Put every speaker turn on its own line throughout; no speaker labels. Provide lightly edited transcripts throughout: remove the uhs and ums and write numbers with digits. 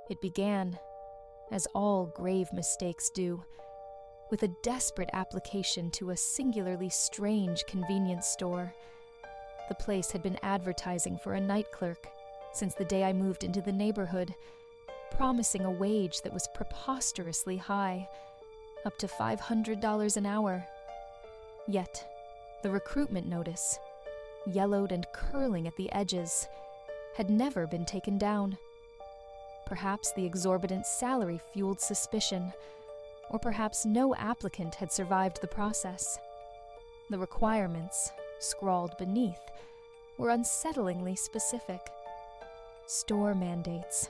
It began, as all grave mistakes do, with a desperate application to a singularly strange convenience store. The place had been advertising for a night clerk since the day I moved into the neighborhood, promising a wage that was preposterously high, up to $500 an hour. Yet, the recruitment notice, yellowed and curling at the edges, had never been taken down. Perhaps the exorbitant salary fueled suspicion, or perhaps no applicant had survived the process. The requirements, scrawled beneath, were unsettlingly specific. Store mandates.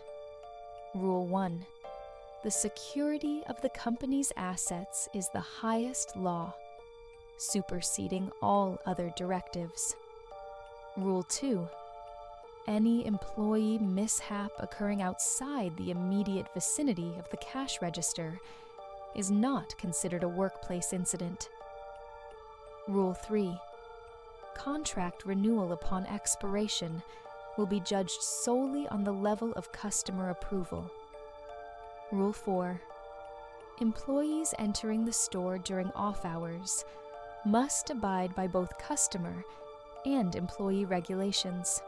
Rule 1. The security of the company's assets is the highest law, superseding all other directives. Rule 2. Any employee mishap occurring outside the immediate vicinity of the cash register is not considered a workplace incident. Rule 3. Contract renewal upon expiration will be judged solely on the level of customer approval. Rule 4. Employees entering the store during off hours must abide by both customer and employee regulations.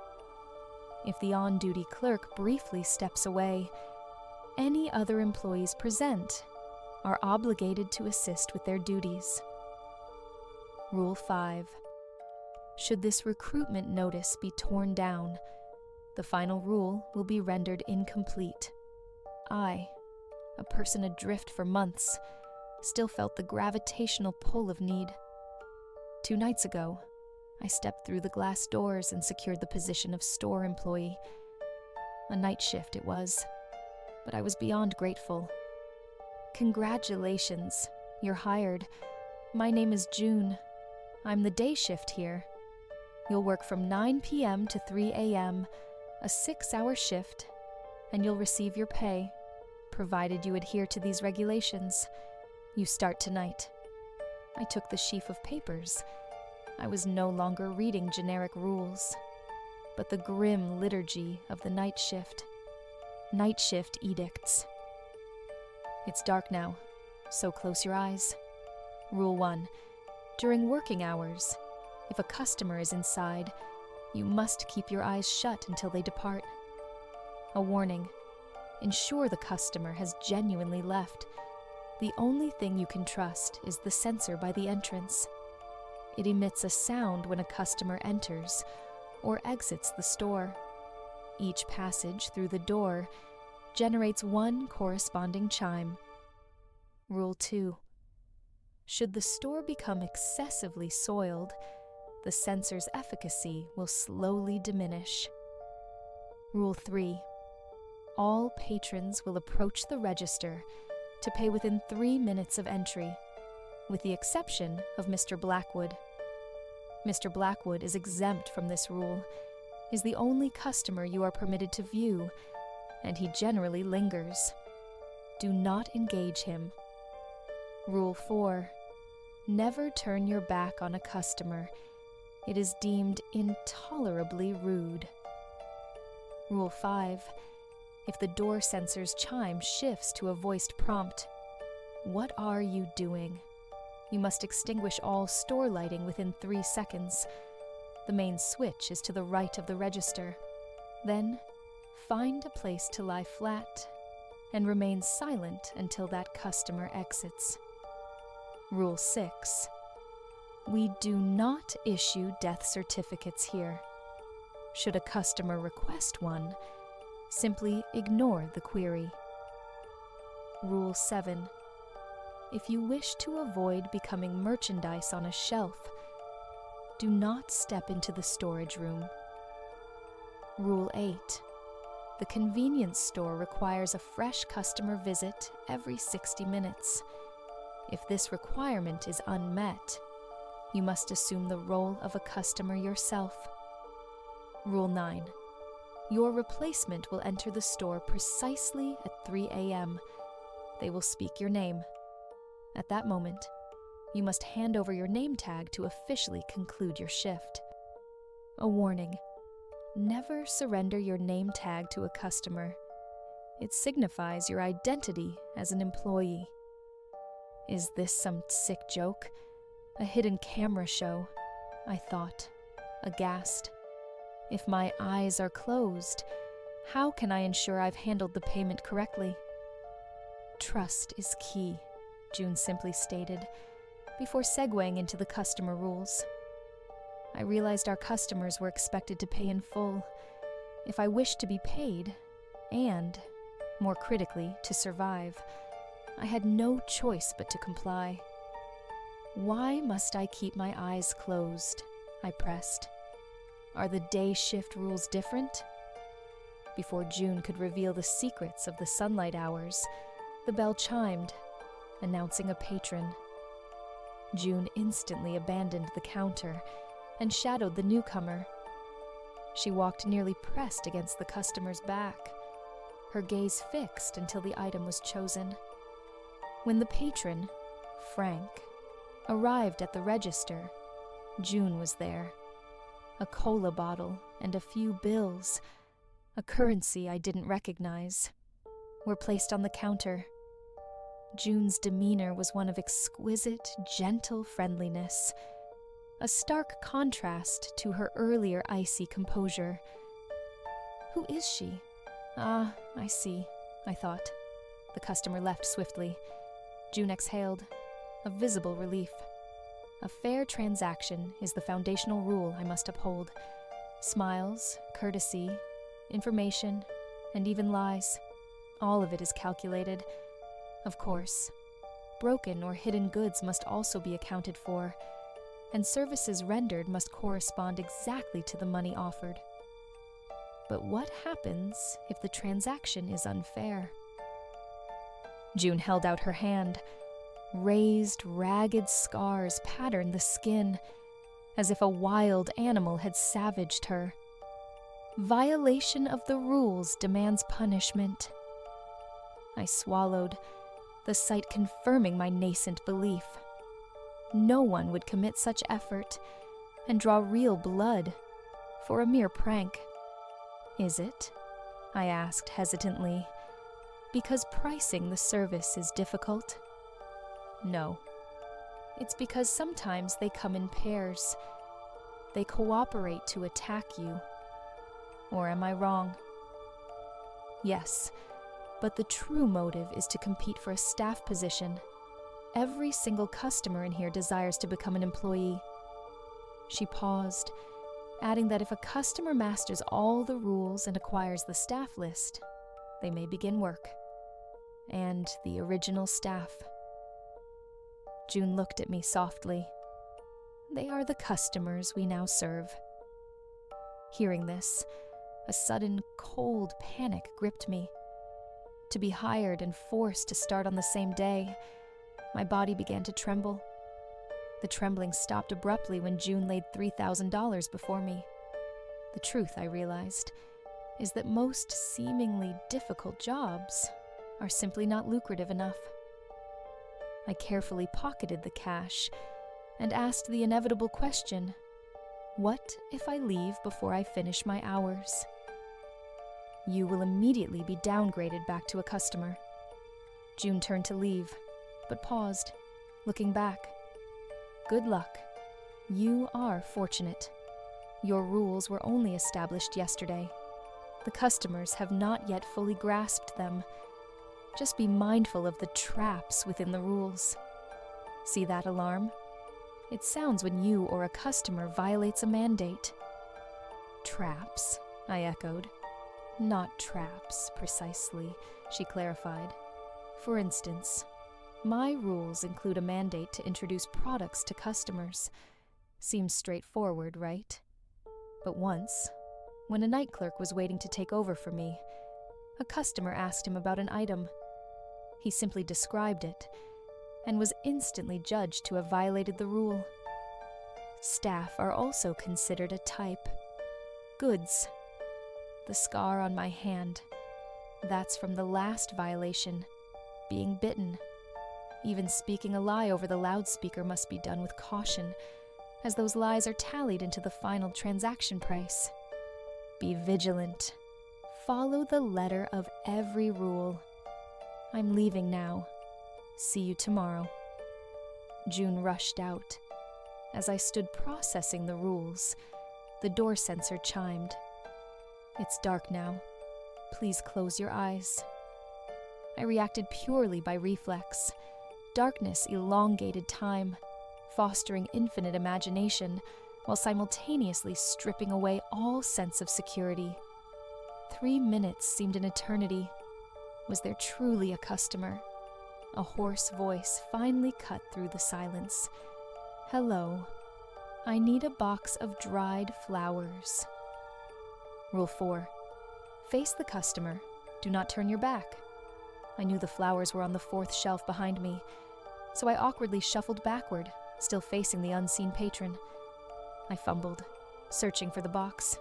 If the on-duty clerk briefly steps away, any other employees present are obligated to assist with their duties. Rule 5. Should this recruitment notice be torn down, the final rule will be rendered incomplete. I, a person adrift for months, still felt the gravitational pull of need. 2 nights ago, I stepped through the glass doors and secured the position of store employee. A night shift it was, but I was beyond grateful. Congratulations, you're hired. My name is June. I'm the day shift here. You'll work from 9 p.m. to 3 a.m., a 6-hour shift, and you'll receive your pay, provided you adhere to these regulations. You start tonight. I took the sheaf of papers. I was no longer reading generic rules, but the grim liturgy of the night shift. Night shift edicts. It's dark now, so close your eyes. Rule 1. During working hours, if a customer is inside, you must keep your eyes shut until they depart. A warning. Ensure the customer has genuinely left. The only thing you can trust is the sensor by the entrance. It emits a sound when a customer enters or exits the store. Each passage through the door generates one corresponding chime. Rule 2. Should the store become excessively soiled, the sensor's efficacy will slowly diminish. Rule 3. All patrons will approach the register to pay within 3 minutes of entry, with the exception of Mr. Blackwood. Mr. Blackwood is exempt from this rule, is the only customer you are permitted to view, and he generally lingers. Do not engage him. Rule 4. Never turn your back on a customer. It is deemed intolerably rude. Rule 5. If the door sensor's chime shifts to a voiced prompt, "What are you doing?" you must extinguish all store lighting within 3 seconds. The main switch is to the right of the register. Then, find a place to lie flat and remain silent until that customer exits. Rule 6. We do not issue death certificates here. Should a customer request one, simply ignore the query. Rule 7. If you wish to avoid becoming merchandise on a shelf, do not step into the storage room. Rule 8. The convenience store requires a fresh customer visit every 60 minutes. If this requirement is unmet, you must assume the role of a customer yourself. Rule 9. Your replacement will enter the store precisely at 3 a.m. They will speak your name. At that moment, you must hand over your name tag to officially conclude your shift. A warning: never surrender your name tag to a customer. it signifies your identity as an employee. Is this some sick joke? A hidden camera show? I thought, aghast. If my eyes are closed, how can I ensure I've handled the payment correctly? Trust is key, June simply stated, before segueing into the customer rules. I realized our customers were expected to pay in full. If I wished to be paid, and, more critically, to survive, I had no choice but to comply. Why must I keep my eyes closed? I pressed. Are the day shift rules different? Before June could reveal the secrets of the sunlight hours, the bell chimed, announcing a patron. June instantly abandoned the counter and shadowed the newcomer. She walked nearly pressed against the customer's back, her gaze fixed until the item was chosen. When the patron, Frank, arrived at the register, June was there. A cola bottle and a few bills, a currency I didn't recognize, were placed on the counter. June's demeanor was one of exquisite, gentle friendliness, a stark contrast to her earlier icy composure. Who is she? Ah, I see, I thought. The customer left swiftly. June exhaled, a visible relief. A fair transaction is the foundational rule I must uphold. Smiles, courtesy, information, and even lies. All of it is calculated. Of course, broken or hidden goods must also be accounted for, and services rendered must correspond exactly to the money offered. But what happens if the transaction is unfair? June held out her hand. Raised, ragged scars patterned the skin, as if a wild animal had savaged her. Violation of the rules demands punishment. I swallowed, the sight confirming my nascent belief. No one would commit such effort and draw real blood for a mere prank. Is it? I asked hesitantly, because pricing the service is difficult? No. It's because sometimes they come in pairs. They cooperate to attack you. Or am I wrong? Yes, but the true motive is to compete for a staff position. Every single customer in here desires to become an employee. She paused, adding that if a customer masters all the rules and acquires the staff list, they may begin work. And the original staff. June looked at me softly. They are the customers we now serve. Hearing this, a sudden cold panic gripped me. To be hired and forced to start on the same day, my body began to tremble. The trembling stopped abruptly when June laid $3,000 before me. The truth, I realized, is that most seemingly difficult jobs are simply not lucrative enough. I carefully pocketed the cash and asked the inevitable question, what if I leave before I finish my hours? You will immediately be downgraded back to a customer. June turned to leave, but paused, looking back. Good luck. You are fortunate. Your rules were only established yesterday. The customers have not yet fully grasped them. Just be mindful of the traps within the rules. See that alarm? It sounds when you or a customer violates a mandate. Traps, I echoed. Not traps, precisely, she clarified. For instance, my rules include a mandate to introduce products to customers. Seems straightforward, right? But once, when a night clerk was waiting to take over for me, a customer asked him about an item. He simply described it, and was instantly judged to have violated the rule. Staff are also considered a type. Goods. The scar on my hand, that's from the last violation, being bitten. Even speaking a lie over the loudspeaker must be done with caution, as those lies are tallied into the final transaction price. Be vigilant. follow the letter of every rule. I'm leaving now. See you tomorrow." June rushed out. As I stood processing the rules, the door sensor chimed. "It's dark now. Please close your eyes." I reacted purely by reflex. Darkness elongated time, fostering infinite imagination, while simultaneously stripping away all sense of security. 3 minutes seemed an eternity. Was there truly a customer? A hoarse voice finally cut through the silence. "Hello. I need a box of dried flowers." Rule 4. Face the customer. Do not turn your back. I knew the flowers were on the 4th shelf behind me, so I awkwardly shuffled backward, still facing the unseen patron. I fumbled, searching for the box.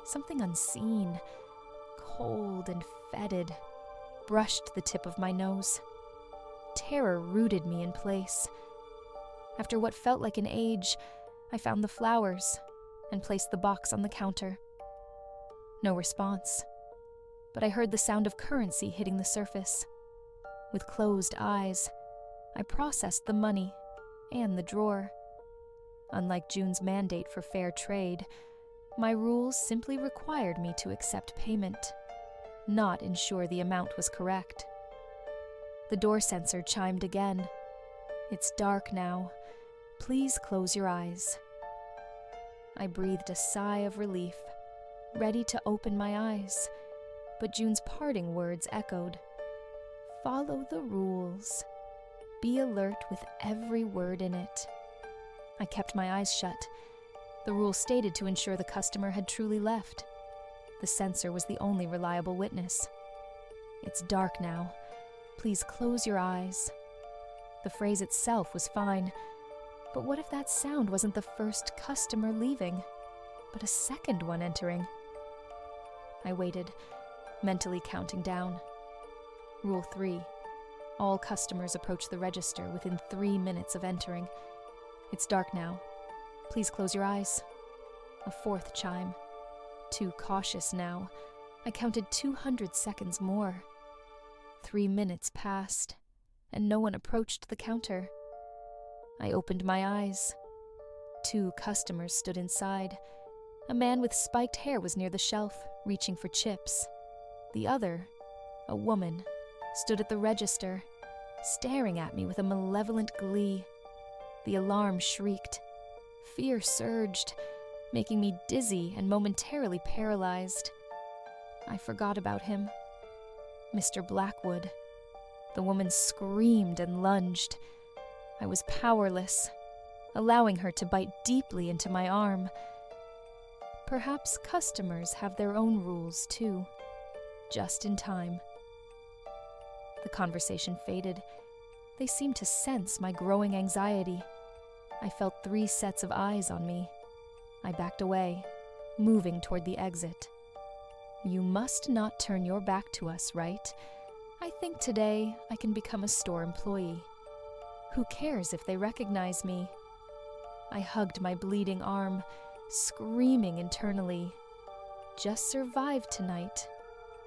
Something unseen, cold and fetid, brushed the tip of my nose. Terror rooted me in place. After what felt like an age, I found the flowers and placed the box on the counter. No response, but I heard the sound of currency hitting the surface. With closed eyes, I processed the money and the drawer. Unlike June's mandate for fair trade, my rules simply required me to accept payment, not ensure the amount was correct. The door sensor chimed again. "It's dark now. Please close your eyes." I breathed a sigh of relief, ready to open my eyes, but June's parting words echoed. "Follow the rules. Be alert with every word in it." I kept my eyes shut. The rule stated to ensure the customer had truly left. The sensor was the only reliable witness. "It's dark now. Please close your eyes." The phrase itself was fine, but what if that sound wasn't the first customer leaving, but a second one entering? I waited, mentally counting down. Rule 3. All customers approach the register within 3 minutes of entering. "It's dark now. Please close your eyes." A 4th chime. Too cautious now. I counted 200 seconds more. 3 minutes passed, and no one approached the counter. I opened my eyes. 2 customers stood inside. A man with spiked hair was near the shelf, reaching for chips. The other, a woman, stood at the register, staring at me with a malevolent glee. The alarm shrieked. Fear surged, making me dizzy and momentarily paralyzed. I forgot about him. Mr. Blackwood. The woman screamed and lunged. I was powerless, allowing her to bite deeply into my arm. Perhaps customers have their own rules, too. Just in time. The conversation faded. They seemed to sense my growing anxiety. I felt 3 sets of eyes on me. I backed away, moving toward the exit. "You must not turn your back to us, right? I think today I can become a store employee. Who cares if they recognize me?" I hugged my bleeding arm, screaming internally. Just survive tonight,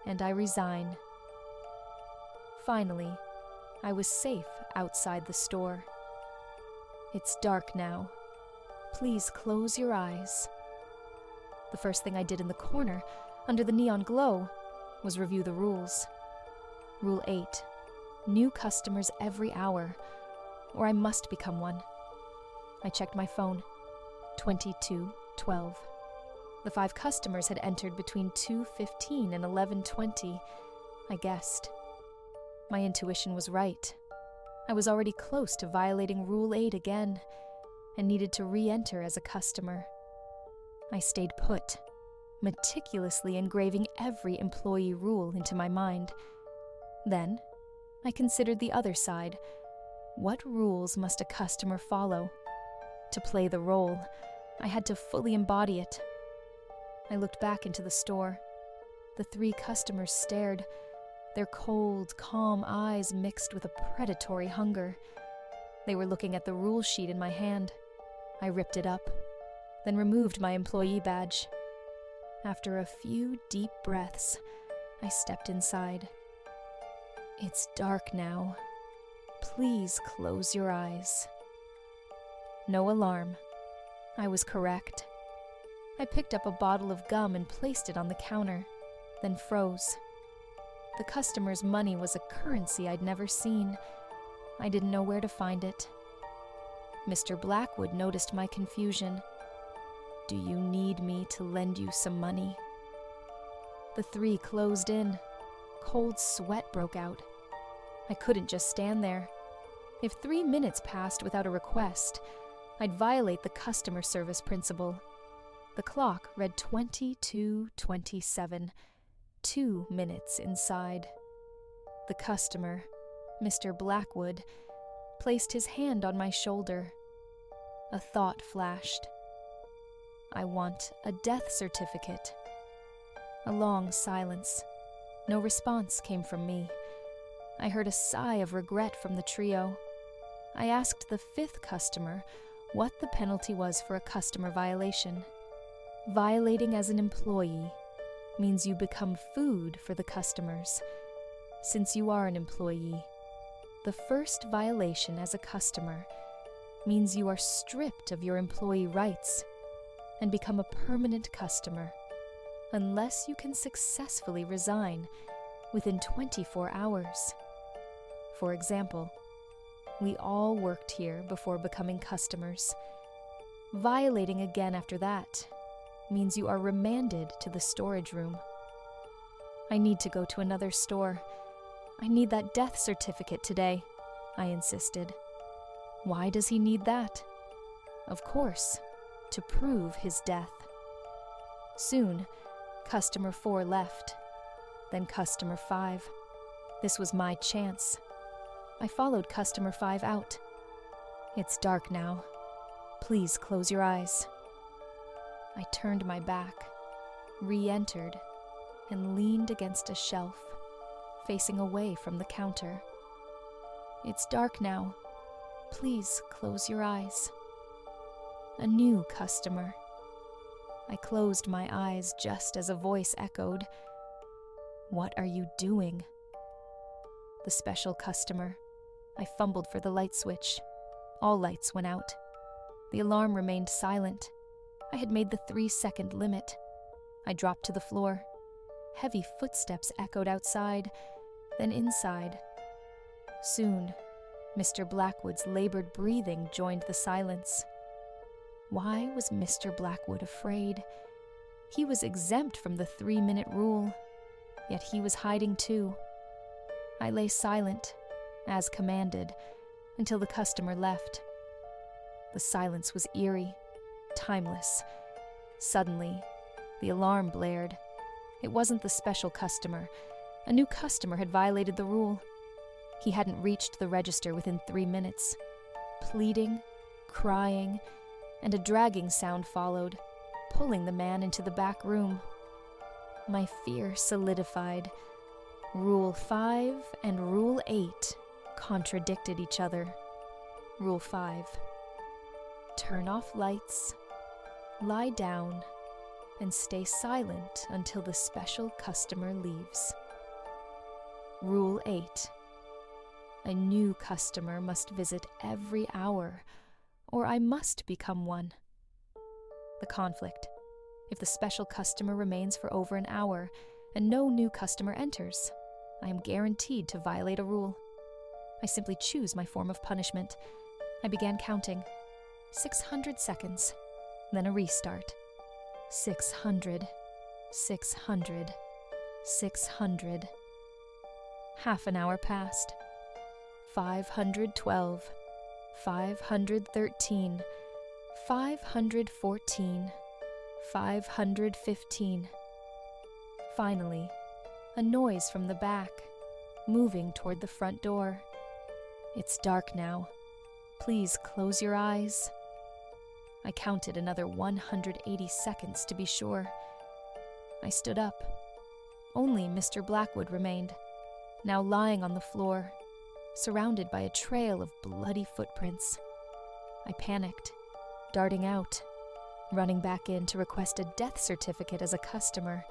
and I resign. Finally, I was safe outside the store. "It's dark now. Please close your eyes." The first thing I did in the corner, under the neon glow, was review the rules. Rule 8. New customers every hour, or I must become one. I checked my phone. 22:12. The 5 customers had entered between 2:15 and 11:20. I guessed. My intuition was right. I was already close to violating Rule 8 again, and needed to re-enter as a customer. I stayed put, meticulously engraving every employee rule into my mind. Then, I considered the other side. What rules must a customer follow? To play the role, I had to fully embody it. I looked back into the store. The 3 customers stared, their cold, calm eyes mixed with a predatory hunger. They were looking at the rule sheet in my hand. I ripped it up, then removed my employee badge. After a few deep breaths, I stepped inside. It's dark now. Please close your eyes. No alarm. I was correct. I picked up a bottle of gum and placed it on the counter, then froze. The customer's money was a currency I'd never seen. I didn't know where to find it. Mr. Blackwood noticed my confusion. Do you need me to lend you some money? The three closed in. Cold sweat broke out. I couldn't just stand there. If 3 minutes passed without a request, I'd violate the customer service principle. The clock read 22:27, 2 minutes inside. The customer, Mr. Blackwood, placed his hand on my shoulder. A thought flashed. I want a death certificate. A long silence. No response came from me. I heard a sigh of regret from the trio. I asked the fifth customer what the penalty was for a customer violation. Violating as an employee means you become food for the customers. Since you are an employee, the first violation as a customer means you are stripped of your employee rights and become a permanent customer, unless you can successfully resign within 24 hours. For example, we all worked here before becoming customers. Violating again after that means you are remanded to the storage room. I need to go to another store. I need that death certificate today, I insisted. Why does he need that? Of course, to prove his death. Soon, customer 4 left, then customer 5. This was my chance. I followed customer 5 out. It's dark now. Please close your eyes. I turned my back, re-entered, and leaned against a shelf, facing away from the counter. It's dark now. Please close your eyes. A new customer. I closed my eyes just as a voice echoed, "What are you doing?" The special customer. I fumbled for the light switch. All lights went out. The alarm remained silent. I had made the 3-second limit. I dropped to the floor. Heavy footsteps echoed outside, then inside. Soon, Mr. Blackwood's labored breathing joined the silence. Why was Mr. Blackwood afraid? He was exempt from the 3-minute rule, yet he was hiding too. I lay silent, as commanded, until the customer left. The silence was eerie, timeless. Suddenly, the alarm blared. It wasn't the special customer. A new customer had violated the rule. He hadn't reached the register within 3 minutes. Pleading, crying, and a dragging sound followed, pulling the man into the back room. My fear solidified. Rule 5 and Rule 8 contradicted each other. Rule 5. Turn off lights, lie down, and stay silent until the special customer leaves. Rule 8. A new customer must visit every hour, or I must become one. The conflict. If the special customer remains for over an hour and no new customer enters, I am guaranteed to violate a rule. I simply choose my form of punishment. I began counting. 600 seconds, then a restart. 600, 600, 600. Half an hour passed. 512, 513, 514, 515. Finally, a noise from the back, moving toward the front door. It's dark now. Please close your eyes. I counted another 180 seconds to be sure. I stood up. Only Mr. Blackwood remained, now lying on the floor, surrounded by a trail of bloody footprints. I panicked, darting out. running back in to request a death certificate as a customer,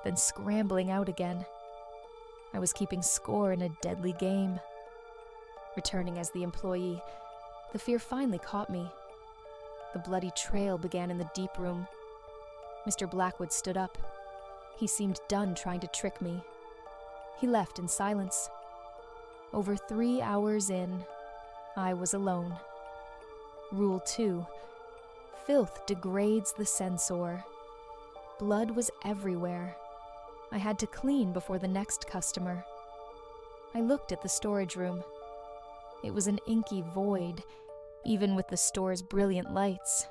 then scrambling out again. I was keeping score in a deadly game. Returning as the employee, the fear finally caught me. The bloody trail began in the deep room. Mr. Blackwood stood up. He seemed done trying to trick me. He left in silence. Over 3 hours in, I was alone. Rule 2. Filth degrades the censor. Blood was everywhere. I had to clean before the next customer. I looked at the storage room. It was an inky void, even with the store's brilliant lights.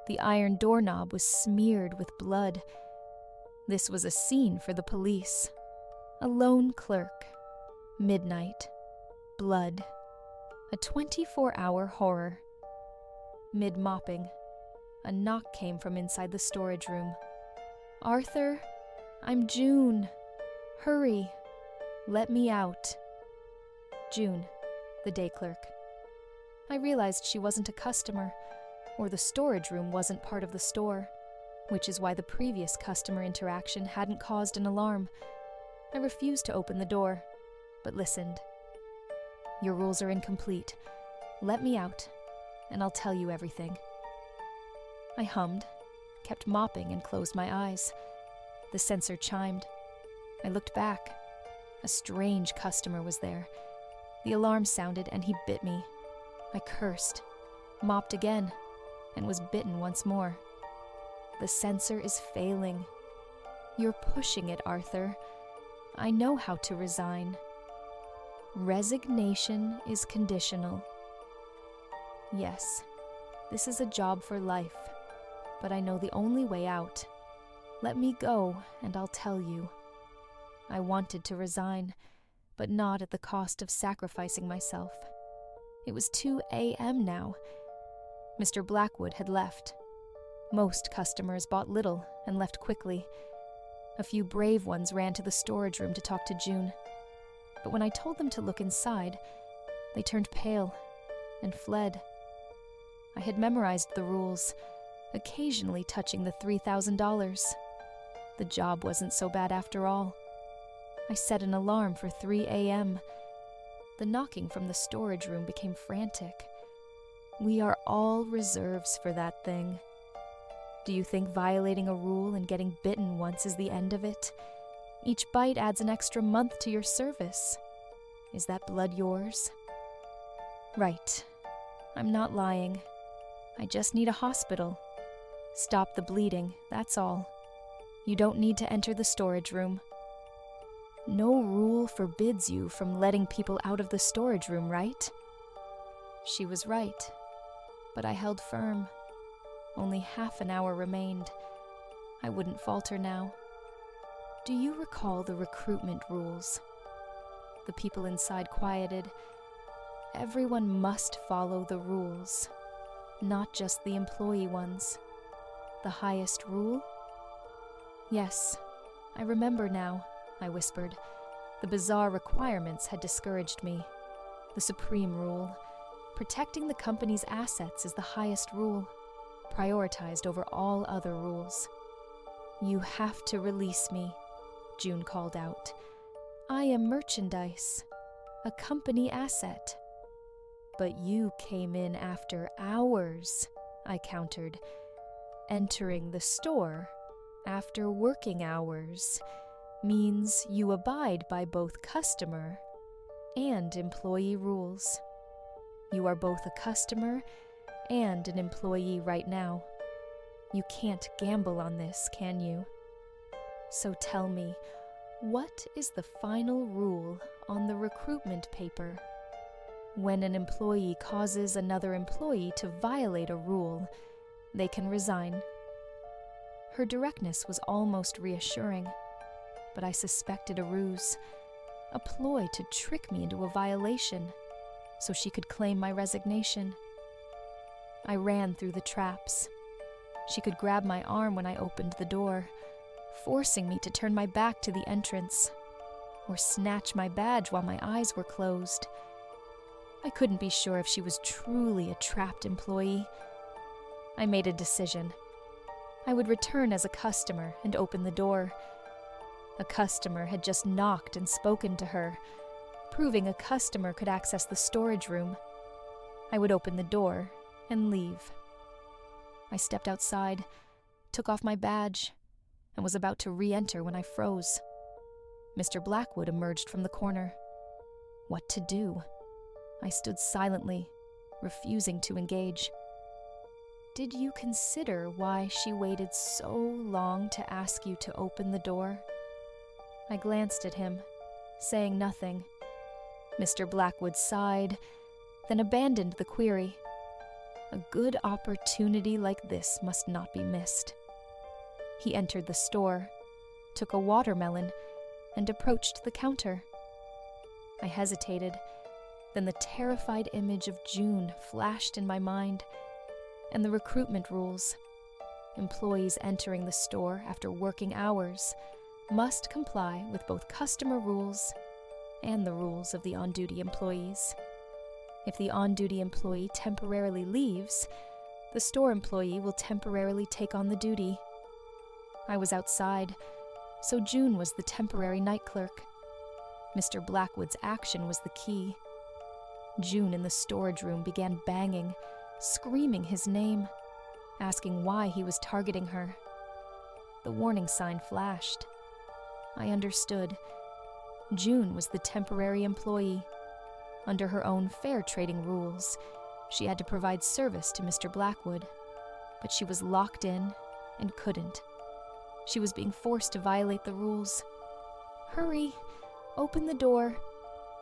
The iron doorknob was smeared with blood. This was a scene for the police. A lone clerk. Midnight. Blood. A 24-hour horror. Mid-mopping, a knock came from inside the storage room. "Arthur, I'm June. Hurry. Let me out." June, the day clerk. I realized she wasn't a customer, or the storage room wasn't part of the store, which is why the previous customer interaction hadn't caused an alarm. I refused to open the door, but listened. "Your rules are incomplete. Let me out, and I'll tell you everything." I hummed, kept mopping, and closed my eyes. The sensor chimed. I looked back. A strange customer was there. The alarm sounded, and he bit me. I cursed, mopped again, and was bitten once more. The sensor is failing. You're pushing it, Arthur. I know how to resign. Resignation is conditional. Yes, this is a job for life, but I know the only way out. Let me go, and I'll tell you. I wanted to resign, but not at the cost of sacrificing myself. It was 2 a.m. now. Mr. Blackwood had left. Most customers bought little and left quickly. A few brave ones ran to the storage room to talk to June. But when I told them to look inside, they turned pale and fled. I had memorized the rules, occasionally touching the $3,000. The job wasn't so bad after all. I set an alarm for 3 a.m. The knocking from the storage room became frantic. We are all reserves for that thing. Do you think violating a rule and getting bitten once is the end of it? Each bite adds an extra month to your service. Is that blood yours? Right. I'm not lying. I just need a hospital. Stop the bleeding, that's all. You don't need to enter the storage room. No rule forbids you from letting people out of the storage room, right? She was right, but I held firm. Only half an hour remained. I wouldn't falter now. Do you recall the recruitment rules? The people inside quieted. Everyone must follow the rules, not just the employee ones. The highest rule? Yes, I remember now, I whispered. The bizarre requirements had discouraged me. The supreme rule. Protecting the company's assets is the highest rule, prioritized over all other rules. You have to release me, June called out. I am merchandise, a company asset. But you came in after hours, I countered. Entering the store after working hours means you abide by both customer and employee rules. You are both a customer and an employee right now. You can't gamble on this, can you? So tell me, what is the final rule on the recruitment paper? When an employee causes another employee to violate a rule, they can resign. Her directness was almost reassuring, but I suspected a ruse, a ploy to trick me into a violation, so she could claim my resignation. I ran through the traps. She could grab my arm when I opened the door, forcing me to turn my back to the entrance, or snatch my badge while my eyes were closed. I couldn't be sure if she was truly a trapped employee. I made a decision. I would return as a customer and open the door. A customer had just knocked and spoken to her, proving a customer could access the storage room. I would open the door and leave. I stepped outside, took off my badge, and was about to re-enter when I froze. Mr. Blackwood emerged from the corner. What to do? I stood silently, refusing to engage. Did you consider why she waited so long to ask you to open the door? I glanced at him, saying nothing. Mr. Blackwood sighed, then abandoned the query. A good opportunity like this must not be missed. He entered the store, took a watermelon, and approached the counter. I hesitated, then the terrified image of June flashed in my mind, and the recruitment rules. Employees entering the store after working hours must comply with both customer rules and the rules of the on-duty employees. If the on-duty employee temporarily leaves, the store employee will temporarily take on the duty. I was outside, so June was the temporary night clerk. Mr. Blackwood's action was the key. June in the storage room began banging, screaming his name, asking why he was targeting her. The warning sign flashed. I understood. June was the temporary employee. Under her own fair trading rules, she had to provide service to Mr. Blackwood, but she was locked in and couldn't. She was being forced to violate the rules. Hurry, open the door.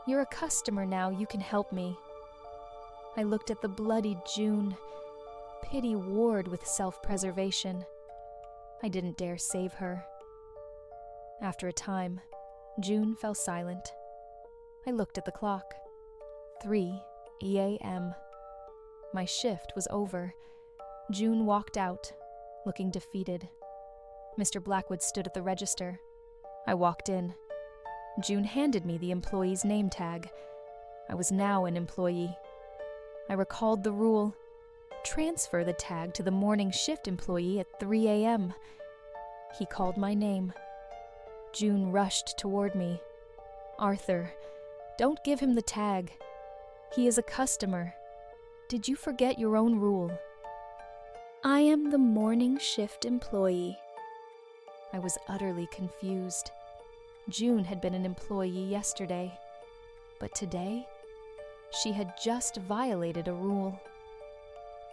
You're a customer now, you can help me. I looked at the bloodied June. Pity warred with self-preservation. I didn't dare save her. After a time, June fell silent. I looked at the clock. 3 a.m. My shift was over. June walked out, looking defeated. Mr. Blackwood stood at the register. I walked in. June handed me the employee's name tag. I was now an employee. I recalled the rule. Transfer the tag to the morning shift employee at 3 a.m. He called my name. June rushed toward me. Arthur, don't give him the tag. He is a customer. Did you forget your own rule? I am the morning shift employee. I was utterly confused. June had been an employee yesterday, but today, she had just violated a rule.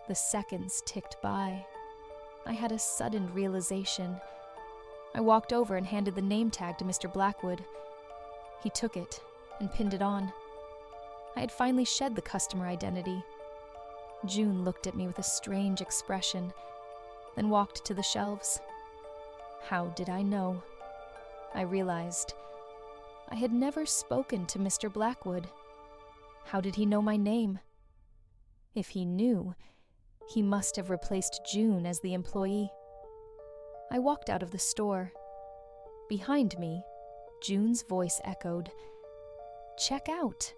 The seconds ticked by. I had a sudden realization. I walked over and handed the name tag to Mr. Blackwood. He took it and pinned it on. I had finally shed the customer identity. June looked at me with a strange expression, then walked to the shelves. How did I know? I realized I had never spoken to Mr. Blackwood. How did he know my name? If he knew, he must have replaced June as the employee. I walked out of the store. Behind me, June's voice echoed, "Check out."